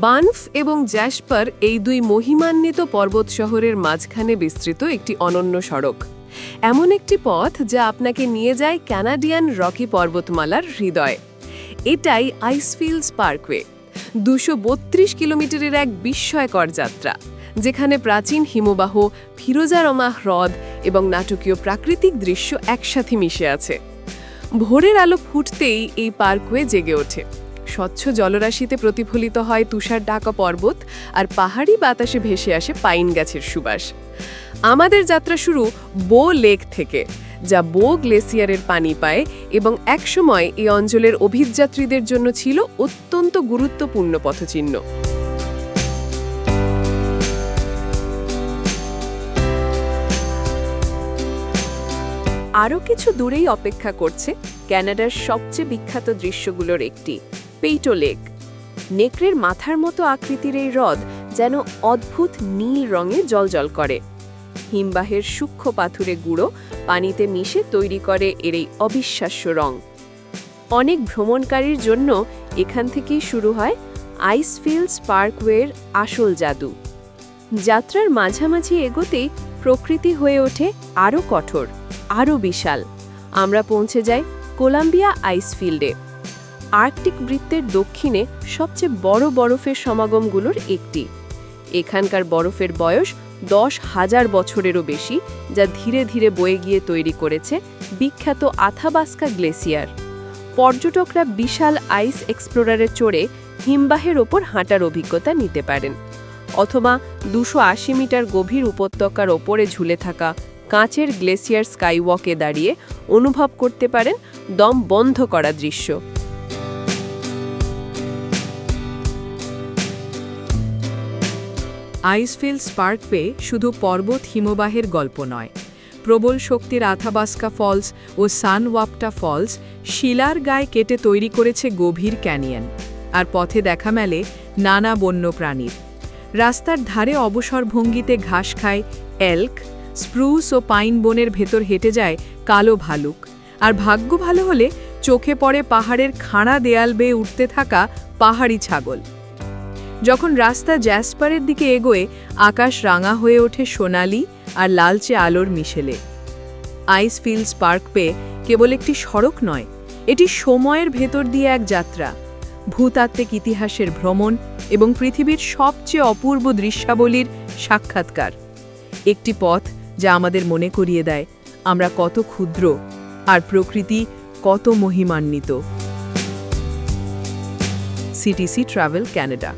Banff এবং Jasper এই দুই মহিমান্বিত পর্বত শহরের মাঝখানে বিস্তৃত একটি অনন্য সড়ক। এমন একটি পথ যা আপনাকে নিয়ে যায় কানাডিয়ান রকি পর্বতমালার হৃদয়ে। এটাই আইসফিল্ডস পার্কওয়ে, 232 কিলোমিটারের এক বিস্ময়কর যাত্রা, যেখানে প্রাচীন হিমবাহ, ফিরোজারমাহ হ্রদ এবং নাটকীয় প্রাকৃতিক দৃশ্য একসাথে মিশে আছে। ভোরের আলো ফুটতেই এই পার্কওয়ে জেগে ওঠে। স্বচ্ছ জলরাশিতে প্রতিফলিত হয় তুষার ঢাকা পর্বত, আর পাহাড়ি বাতাসে ভেসে আসে পাইন গাছের সুবাস। আমাদের যাত্রা শুরু বো লেক থেকে, যা বো গ্লেসিয়ারের পানি পায় এবং একসময় এই অঞ্চলের অভিযাত্রীদের জন্য ছিল অত্যন্ত গুরুত্বপূর্ণ পথচিহ্ন। আরও কিছু দূরেই অপেক্ষা করছে ক্যানাডার সবচেয়ে বিখ্যাত দৃশ্যগুলোর একটি, পেইটো লেক। নেকড়ের মাথার মতো আকৃতির এই হ্রদ যেন অদ্ভুত নীল রঙে জ্বলজ্বল করে। হিমবাহের সূক্ষ্ম পাথুরে গুঁড়ো পানিতে মিশে তৈরি করে এর এই অবিশ্বাস্য রং। অনেক ভ্রমণকারীর জন্য এখান থেকেই শুরু হয় আইসফিল্ডস পার্কওয়ের আসল জাদু। যাত্রার মাঝামাঝি এগোতেই প্রকৃতি হয়ে ওঠে আরও কঠোর, আরও বিশাল। আমরা পৌঁছে যাই কোলাম্বিয়া আইসফিল্ডে, আর্কটিক বৃত্তের দক্ষিণে সবচেয়ে বড় বরফের সমাগমগুলোর একটি। এখানকার বরফের বয়স 10,000 বছরেরও বেশি, যা ধীরে ধীরে বয়ে গিয়ে তৈরি করেছে বিখ্যাত আথাবাস্কা গ্লেসিয়ার। পর্যটকরা বিশাল আইস এক্সপ্লোরারে চড়ে হিমবাহের ওপর হাঁটার অভিজ্ঞতা নিতে পারেন, অথবা 280 মিটার গভীর উপত্যকার ওপরে ঝুলে থাকা কাঁচের গ্লেসিয়ার স্কাইওয়াকে দাঁড়িয়ে অনুভব করতে পারেন দম বন্ধ করা দৃশ্য। আইসফিল্ডস পার্কওয়ে শুধু পর্বত হিমবাহের গল্প নয়। প্রবল শক্তির আথাবাস্কা ফলস ও সানওয়াপটা ফলস শিলার গায়ে কেটে তৈরি করেছে গভীর ক্যানিয়ন, আর পথে দেখা মেলে নানা বন্য প্রাণীর। রাস্তার ধারে অবসর ভঙ্গিতে ঘাস খায় এল্ক, স্প্রুস ও পাইন বনের ভেতর হেঁটে যায় কালো ভালুক, আর ভাগ্য ভালো হলে চোখে পড়ে পাহাড়ের খাড়া দেয়াল বেয়ে উঠতে থাকা পাহাড়ি ছাগল। যখন রাস্তা জ্যাসপারের দিকে এগোয়, আকাশ রাঙা হয়ে ওঠে সোনালি আর লালচে আলোর মিশেলে। আইসফিল্ডস পার্কওয়ে কেবল একটি সড়ক নয়, এটি সময়ের ভেতর দিয়ে এক যাত্রা, ভূতাত্ত্বিক ইতিহাসের ভ্রমণ এবং পৃথিবীর সবচেয়ে অপূর্ব দৃশ্যাবলীর সাক্ষাৎকার। একটি পথ যা আমাদের মনে করিয়ে দেয় আমরা কত ক্ষুদ্র আর প্রকৃতি কত মহিমান্বিত। CTC travel Canada.